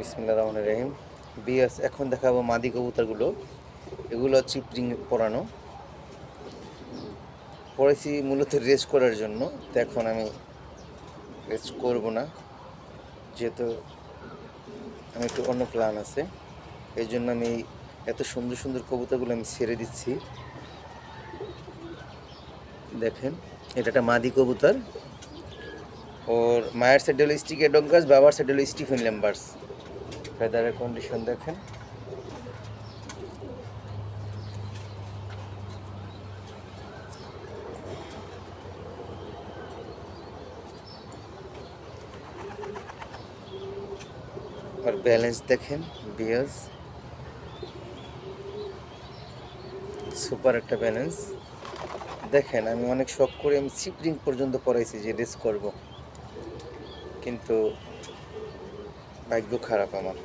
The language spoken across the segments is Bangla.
বিসমিল্লাহির রহমানির রহিম। বিএস এখন দেখাবো মাদি কবুতরগুলো। এগুলো চিপরিং পরানো পড়েছি মূলত রেস করার জন্য। তো এখন আমি রেস করব না, যেহেতু আমি একটু অন্য প্ল্যান আছে। এই জন্য আমি এত সুন্দর সুন্দর কবুতরগুলো আমি ছেড়ে দিচ্ছি। দেখেন, এটা একটা মাদি কবুতর। ওর মায়ের সাইড হলো স্টিক এডঙ্গাস, বাবার সাইড হলো স্টিফেন ল্যাম্বার্স। ফেদারের কন্ডিশন দেখেন। আর ব্যালেন্স দেখেন, বিয়াস সুপার একটা ব্যালেন্স। দেখেন, আমি অনেক শখ করে আমি চিপরিং পর্যন্ত পড়াইছি যে রেস করব, কিন্তু ভাগ্য খারাপ আমার।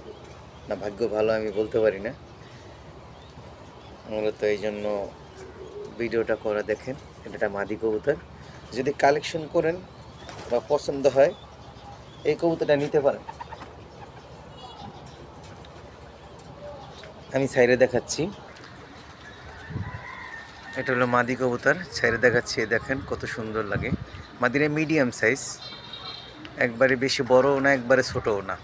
না, ভাগ্য ভালো আমি বলতে পারি না, মূলত এই জন্য ভিডিওটা করা। দেখেন, এটা একটা মাদি কবুতর। যদি কালেকশন করেন বা পছন্দ হয়, এই কবুতরটা নিতে পারেন। আমি ছাইরে দেখাচ্ছি। এটা হলো মাদি কবুতর, ছাইরে দেখাচ্ছি। দেখেন কত সুন্দর লাগে। মাদিরা মিডিয়াম সাইজ, একবারে বেশি বড়ও না, একবারে ছোটও না।